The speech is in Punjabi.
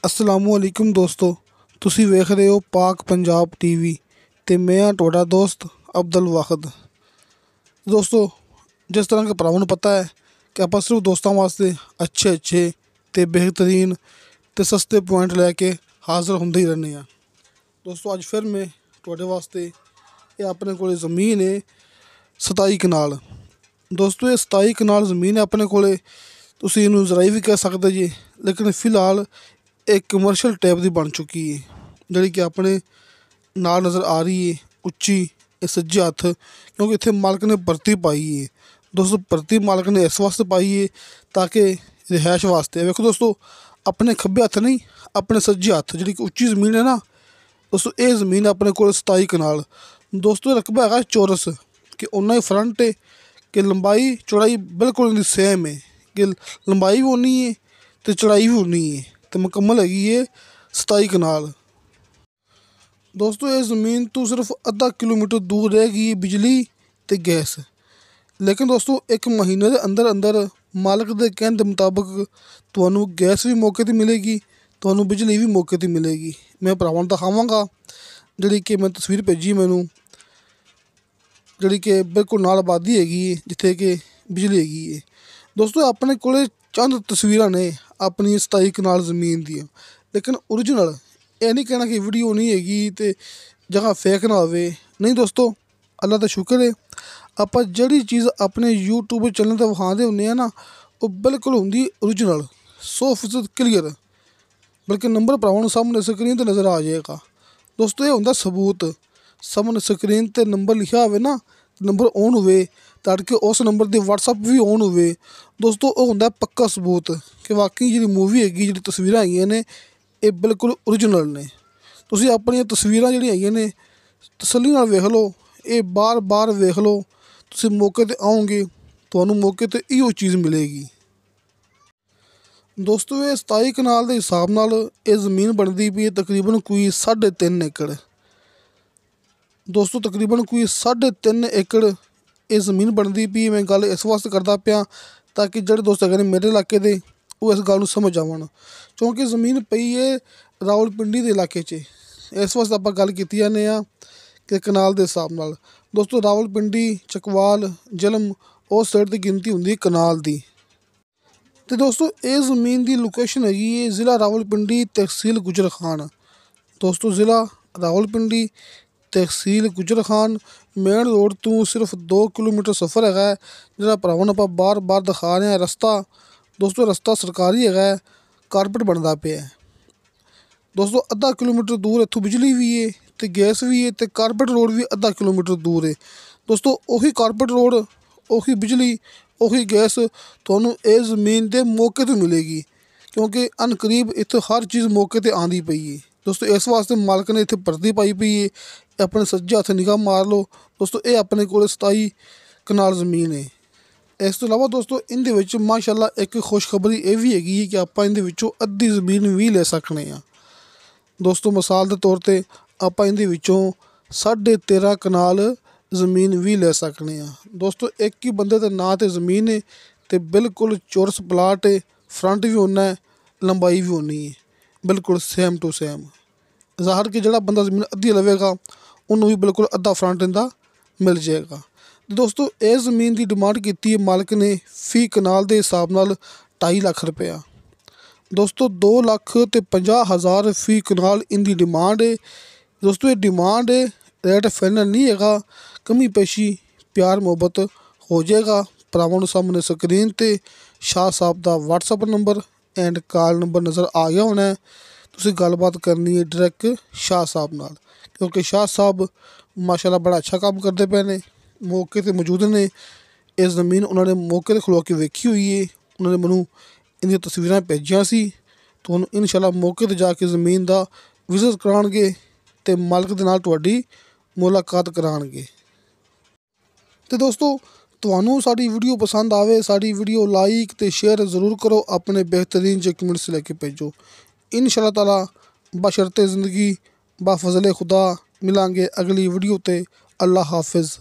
असलामुअलैकुम दोस्तों, ਤੁਸੀਂ ਵੇਖ ਰਹੇ ਹੋ ਪਾਕ ਪੰਜਾਬ ਟੀਵੀ ਤੇ ਮੈਂ ਹਾਂ ਤੁਹਾਡਾ ਦੋਸਤ ਅਬਦੁਲ ਵਾਹਿਦ। ਦੋਸਤੋ, ਜਿਸ ਤਰ੍ਹਾਂ ਕਿ ਭਰਾਵਾਂ ਨੂੰ ਪਤਾ ਹੈ ਕਿ ਆਪਾਂ ਸਿਰਫ ਦੋਸਤਾਂ ਵਾਸਤੇ ਅੱਛੇ ਤੇ ਬਿਹਤਰੀਨ ਤੇ ਸਸਤੇ ਪੁਆਇੰਟ ਲੈ ਕੇ ਹਾਜ਼ਰ ਹੁੰਦੇ ਹੀ ਰਹਿੰਦੇ ਹਾਂ। ਦੋਸਤੋ, ਅੱਜ ਫਿਰ ਮੈਂ ਤੁਹਾਡੇ ਵਾਸਤੇ ਇਹ ਆਪਣੇ ਕੋਲ ਜ਼ਮੀਨ ਹੈ 27 ਕਨਾਲ। ਦੋਸਤੋ, ਇਹ 27 ਕਨਾਲ ਜ਼ਮੀਨ ਹੈ ਆਪਣੇ ਕੋਲ। ਤੁਸੀਂ ਇਹਨੂੰ ਜ਼ਰਾਈ ਵੀ ਕਹਿ ਸਕਦੇ ਜੀ, ਲੇਕਿਨ ਫਿਲਹਾਲ ਇਹ ਕਮਰਸ਼ੀਅਲ ਟਾਈਪ ਦੀ ਬਣ ਚੁੱਕੀ ਹੈ, ਜਿਹੜੀ ਕਿ ਆਪਣੇ ਨਾਲ ਨਜ਼ਰ ਆ ਰਹੀ ਹੈ ਉੱਚੀ। ਇਹ ਸੱਜੇ ਹੱਥ, ਕਿਉਂਕਿ ਇੱਥੇ ਮਾਲਕ ਨੇ ਭਰਤੀ ਪਾਈ ਹੈ। ਦੋਸਤੋ, ਭਰਤੀ ਮਾਲਕ ਨੇ ਇਸ ਵਾਸਤੇ ਪਾਈ ਹੈ ਤਾਂ ਕਿ ਰਿਹਾਇਸ਼ ਵਾਸਤੇ। ਵੇਖੋ ਦੋਸਤੋ, ਆਪਣੇ ਖੱਬੇ ਹੱਥ ਨਹੀਂ, ਆਪਣੇ ਸੱਜੇ ਹੱਥ ਜਿਹੜੀ ਕਿ ਉੱਚੀ ਜ਼ਮੀਨ ਹੈ ਨਾ ਦੋਸਤੋ, ਇਹ ਜ਼ਮੀਨ ਆਪਣੇ ਕੋਲ 27 ਕਨਾਲ। ਦੋਸਤੋ, ਇਹ ਰਕਬਾ ਹੈਗਾ ਚੌਰਸ, ਕਿ ਉਹਨਾਂ ਹੀ ਫਰੰਟ ਹੈ ਕਿ ਲੰਬਾਈ ਚੌੜਾਈ ਬਿਲਕੁਲ ਇਹਦੀ ਸੇਮ ਹੈ, ਕਿ ਲੰਬਾਈ ਵੀ ਉਨੀ ਹੈ ਅਤੇ ਚੌੜਾਈ ਵੀ ਉਨੀ ਹੈ, ਅਤੇ ਮੁਕੰਮਲ ਹੈਗੀ ਹੈ 27 ਕਨਾਲ। ਦੋਸਤੋ, ਇਹ ਜ਼ਮੀਨ ਤੋਂ ਸਿਰਫ ਅੱਧਾ ਕਿਲੋਮੀਟਰ ਦੂਰ ਰਹੇਗੀ ਬਿਜਲੀ ਅਤੇ ਗੈਸ। ਲੇਕਿਨ ਦੋਸਤੋ, 1 ਮਹੀਨੇ ਦੇ ਅੰਦਰ ਅੰਦਰ ਮਾਲਕ ਦੇ ਕਹਿਣ ਦੇ ਮੁਤਾਬਕ ਤੁਹਾਨੂੰ ਗੈਸ ਵੀ ਮੌਕੇ 'ਤੇ ਮਿਲੇਗੀ, ਤੁਹਾਨੂੰ ਬਿਜਲੀ ਵੀ ਮੌਕੇ 'ਤੇ ਮਿਲੇਗੀ। ਮੈਂ ਭਰਾਵਾਂ ਨੂੰ ਦਿਖਾਵਾਂਗਾ, ਜਿਹੜੀ ਕਿ ਮੈਂ ਤਸਵੀਰ ਭੇਜੀ ਮੈਨੂੰ, ਜਿਹੜੀ ਕਿ ਬਿਲਕੁਲ ਨਾਲ ਆਬਾਦੀ ਹੈਗੀ ਹੈ ਜਿੱਥੇ ਕਿ ਬਿਜਲੀ ਹੈਗੀ ਹੈ। ਦੋਸਤੋ, ਆਪਣੇ ਕੋਲ ਚੰਦ ਤਸਵੀਰਾਂ ਨੇ ਆਪਣੀ 27 ਕਨਾਲ ਜ਼ਮੀਨ ਦੀਆਂ, ਲੇਕਿਨ ਓਰੀਜਨਲ। ਇਹ ਨਹੀਂ ਕਹਿਣਾ ਕਿ ਵੀਡੀਓ ਨਹੀਂ ਹੈਗੀ ਅਤੇ ਜਗ੍ਹਾ ਫੇਕ ਨਾ ਹੋਵੇ, ਨਹੀਂ ਦੋਸਤੋ। ਅੱਲਾ ਦਾ ਸ਼ੁਕਰ ਹੈ, ਆਪਾਂ ਜਿਹੜੀ ਚੀਜ਼ ਆਪਣੇ YouTube ਚੈਨਲ 'ਤੇ ਵਿਖਾਉਂਦੇ ਹੁੰਦੇ ਹਾਂ ਨਾ, ਉਹ ਬਿਲਕੁਲ ਹੁੰਦੀ ਓਰੀਜਨਲ, 100% ਕਲੀਅਰ। ਬਲਕਿ ਨੰਬਰ ਭਰਾਵਾਂ ਨੂੰ ਸਾਹਮਣੇ ਸਕਰੀਨ 'ਤੇ ਨਜ਼ਰ ਆ ਜਾਏਗਾ। ਦੋਸਤੋ, ਇਹ ਹੁੰਦਾ ਸਬੂਤ। ਸਾਹਮਣੇ ਸਕਰੀਨ 'ਤੇ ਨੰਬਰ ਲਿਖਿਆ ਹੋਵੇ ਨਾ, ਨੰਬਰ ਔਨ ਹੋਵੇ ਤਾਂ ਕਿ ਉਸ number the WhatsApp we on ਹੋਵੇ। ਦੋਸਤੋ, ਉਹ ਹੁੰਦਾ ਪੱਕਾ ਸਬੂਤ ਕਿ ਵਾਕਈ ਜਿਹੜੀ ਮੂਵੀ ਹੈਗੀ, ਜਿਹੜੀ ਤਸਵੀਰਾਂ ਹੈਗੀਆਂ ਨੇ, ਇਹ ਬਿਲਕੁਲ ਓਰੀਜਨਲ ਨੇ। ਤੁਸੀਂ ਆਪਣੀਆਂ ਤਸਵੀਰਾਂ ਜਿਹੜੀਆਂ ਹੈਗੀਆਂ ਨੇ ਤਸੱਲੀ ਨਾਲ ਵੇਖ ਲਓ, ਇਹ ਬਾਰ ਵੇਖ ਲਓ। ਤੁਸੀਂ ਮੌਕੇ 'ਤੇ ਆਓਗੇ, ਤੁਹਾਨੂੰ ਮੌਕੇ 'ਤੇ ਇਹੋ ਚੀਜ਼ ਮਿਲੇਗੀ। ਦੋਸਤੋ, ਇਹ 27 ਕਨਾਲ ਦੇ ਹਿਸਾਬ ਨਾਲ ਇਹ ਜ਼ਮੀਨ ਬਣਦੀ ਪਈ ਹੈ ਤਕਰੀਬਨ ਕੋਈ 3.5 ਏਕੜ। ਦੋਸਤੋ, ਤਕਰੀਬਨ ਕੋਈ 3.5 ਏਕੜ ਇਹ ਜ਼ਮੀਨ ਬਣਦੀ ਪਈ। ਮੈਂ ਗੱਲ ਇਸ ਵਾਸਤੇ ਕਰਦਾ ਪਿਆ ਤਾਂ ਕਿ ਜਿਹੜੇ ਦੋਸਤ ਹੈਗੇ ਨੇ ਮੇਰੇ ਇਲਾਕੇ ਦੇ, ਉਹ ਇਸ ਗੱਲ ਨੂੰ ਸਮਝ ਜਾਵਣ, ਕਿਉਂਕਿ ਜ਼ਮੀਨ ਪਈ ਹੈ ਰਾਵਲਪਿੰਡੀ ਦੇ ਇਲਾਕੇ 'ਚ। ਇਸ ਵਾਸਤੇ ਆਪਾਂ ਗੱਲ ਕੀਤੀ ਜਾਂਦੇ ਹਾਂ ਕਿ ਕਨਾਲ ਦੇ ਹਿਸਾਬ ਨਾਲ। ਦੋਸਤੋ, ਰਾਵਲਪਿੰਡੀ, ਚਕਵਾਲ, ਜਲਮ ਉਸ ਸਾਈਡ ਦੀ ਗਿਣਤੀ ਹੁੰਦੀ ਹੈ ਕਨਾਲ ਦੀ। ਅਤੇ ਦੋਸਤੋ, ਇਹ ਜ਼ਮੀਨ ਦੀ ਲੋਕੇਸ਼ਨ ਹੈਗੀ ਹੈ ਜ਼ਿਲ੍ਹਾ ਰਾਵਲਪਿੰਡੀ, ਤਹਿਸੀਲ ਗੁਜਰ ਖਾਨ। ਦੋਸਤੋ, ਜ਼ਿਲ੍ਹਾ ਰਾਵਲਪਿੰਡੀ, ਤਹਿਸੀਲ ਗੁਜਰ ਖਾਨ। ਮੇਨ ਰੋਡ ਤੋਂ ਸਿਰਫ 2 ਕਿਲੋਮੀਟਰ ਸਫ਼ਰ ਹੈਗਾ, ਜਿਹੜਾ ਭਰਾਵਾਂ ਨੂੰ ਆਪਾਂ ਬਾਰ ਦਿਖਾ ਰਹੇ ਹਾਂ। ਰਸਤਾ ਦੋਸਤੋ, ਰਸਤਾ ਸਰਕਾਰੀ ਹੈਗਾ, ਕਾਰਪੇਟ ਬਣਦਾ ਪਿਆ। ਦੋਸਤੋ, ਅੱਧਾ ਕਿਲੋਮੀਟਰ ਦੂਰ ਇੱਥੋਂ ਬਿਜਲੀ ਵੀ ਹੈ ਅਤੇ ਗੈਸ ਵੀ ਹੈ, ਅਤੇ ਕਾਰਪੇਟ ਰੋਡ ਵੀ ਅੱਧਾ ਕਿਲੋਮੀਟਰ ਦੂਰ ਹੈ। ਦੋਸਤੋ, ਉਹੀ ਕਾਰਪੇਟ ਰੋਡ, ਉਹੀ ਬਿਜਲੀ, ਉਹੀ ਗੈਸ ਤੁਹਾਨੂੰ ਇਹ ਜ਼ਮੀਨ ਦੇ ਮੌਕੇ 'ਤੇ ਮਿਲੇਗੀ, ਕਿਉਂਕਿ ਅਨਕਰੀਬ ਇੱਥੇ ਹਰ ਚੀਜ਼ ਮੌਕੇ 'ਤੇ ਆਉਂਦੀ ਪਈ ਹੈ। ਦੋਸਤੋ, ਇਸ ਵਾਸਤੇ ਮਾਲਕ ਨੇ ਇੱਥੇ ਭਰਤੀ ਪਾਈ ਪਈ ਹੈ। ਆਪਣੇ ਸੱਜੇ ਹੱਥ ਨਿਗਾਹ ਮਾਰ ਲਓ ਦੋਸਤੋ, ਇਹ ਆਪਣੇ ਕੋਲ 27 ਕਨਾਲ ਜ਼ਮੀਨ ਹੈ। ਇਸ ਤੋਂ ਇਲਾਵਾ ਦੋਸਤੋ, ਇਹਦੇ ਵਿੱਚ ਮਾਸ਼ਾਅੱਲਾ ਇੱਕ ਖੁਸ਼ਖਬਰੀ ਇਹ ਵੀ ਹੈਗੀ ਹੈ ਕਿ ਆਪਾਂ ਇਹਦੇ ਵਿੱਚੋਂ ਅੱਧੀ ਜ਼ਮੀਨ ਵੀ ਲੈ ਸਕਦੇ ਹਾਂ। ਦੋਸਤੋ, ਮਿਸਾਲ ਦੇ ਤੌਰ 'ਤੇ ਆਪਾਂ ਇਹਦੇ ਵਿੱਚੋਂ 13.5 ਕਨਾਲ ਜ਼ਮੀਨ ਵੀ ਲੈ ਸਕਦੇ ਹਾਂ। ਦੋਸਤੋ, ਇੱਕ ਹੀ ਬੰਦੇ ਦੇ ਨਾਂ 'ਤੇ ਜ਼ਮੀਨ ਹੈ ਅਤੇ ਬਿਲਕੁਲ ਚੌਰਸ ਪਲਾਟ ਹੈ। ਫਰੰਟ ਵੀ ਓਨਾ ਹੈ, ਲੰਬਾਈ ਵੀ ਓਨੀ ਹੈ, ਬਿਲਕੁਲ ਸੇਮ ਟੂ ਸੇਮ। ਜ਼ਾਹਰ ਕਿ ਜਿਹੜਾ ਬੰਦਾ ਜ਼ਮੀਨ ਅੱਧੀ ਲਵੇਗਾ ਉਹਨੂੰ ਵੀ ਬਿਲਕੁਲ ਅੱਧਾ ਫਰੰਟ ਇਹਦਾ ਮਿਲ ਜਾਏਗਾ। ਦੋਸਤੋ, ਇਹ ਜ਼ਮੀਨ ਦੀ ਡਿਮਾਂਡ ਕੀਤੀ ਹੈ ਮਾਲਕ ਨੇ ਫੀ ਕਨਾਲ ਦੇ ਹਿਸਾਬ ਨਾਲ 2.5 ਲੱਖ ਰੁਪਇਆ। ਦੋਸਤੋ, 2,50,000 ਫੀ ਕਨਾਲ ਇਹਦੀ ਡਿਮਾਂਡ ਹੈ। ਦੋਸਤੋ, ਇਹ ਡਿਮਾਂਡ ਹੈ, ਰੇਟ ਫਾਈਨਲ ਨਹੀਂ ਹੈਗਾ। ਕਮੀ ਪੇਸ਼ੀ ਪਿਆਰ ਮੁਹੱਬਤ ਹੋ ਜਾਏਗਾ। ਭਰਾਵਾਂ ਨੂੰ ਸਾਹਮਣੇ ਸਕਰੀਨ 'ਤੇ ਸ਼ਾਹ ਸਾਹਿਬ ਦਾ WhatsApp number end call number ਨਜ਼ਰ ਆ ਗਿਆ ਹੋਣਾ। ਤੁਸੀਂ ਗੱਲਬਾਤ ਕਰਨੀ ਹੈ ਡਾਇਰੈਕਟ ਸ਼ਾਹ ਸਾਹਿਬ ਨਾਲ, ਕਿਉਂਕਿ ਸ਼ਾਹ ਸਾਹਿਬ ਮਾਸ਼ਾਅੱਲਾ ਬੜਾ ਅੱਛਾ ਕੰਮ ਕਰਦੇ ਪਏ ਨੇ, ਮੌਕੇ 'ਤੇ ਮੌਜੂਦ ਨੇ। ਇਹ ਜ਼ਮੀਨ ਉਹਨਾਂ ਨੇ ਮੌਕੇ 'ਤੇ ਖਲੋ ਕੇ ਵੇਖੀ ਹੋਈ ਹੈ। ਉਹਨਾਂ ਨੇ ਮੈਨੂੰ ਇਹਦੀਆਂ ਤਸਵੀਰਾਂ ਭੇਜੀਆਂ ਸੀ। ਤੁਹਾਨੂੰ ਇਨਸ਼ਾਅੱਲਾ ਮੌਕੇ 'ਤੇ ਜਾ ਕੇ ਜ਼ਮੀਨ ਦਾ ਵਿਜ਼ਿਟ ਕਰਾਉਣਗੇ ਅਤੇ ਮਾਲਕ ਦੇ ਨਾਲ ਤੁਹਾਡੀ ਮੁਲਾਕਾਤ ਕਰਾਉਣਗੇ। ਅਤੇ ਦੋਸਤੋ, ਤੁਹਾਨੂੰ ਸਾਡੀ ਵੀਡੀਓ ਪਸੰਦ ਆਵੇ, ਸਾਡੀ ਵੀਡੀਓ ਲਾਈਕ ਅਤੇ ਸ਼ੇਅਰ ਜ਼ਰੂਰ ਕਰੋ। ਆਪਣੇ ਬਿਹਤਰੀਨ ਜਿਹੇ ਕਮੈਂਟਸ ਲੈ ਕੇ ਭੇਜੋ। ਇਨਸ਼ਾਅੱਲਾ ਤਾਲਾ ਬਸ਼ਰਤੇ ਜ਼ਿੰਦਗੀ, ਬਾ ਫਜ਼ਲ ਖੁਦਾ ਮਿਲਾਂਗੇ ਅਗਲੀ ਵੀਡੀਓ 'ਤੇ। ਅੱਲਾ ਹਾਫਿਜ਼।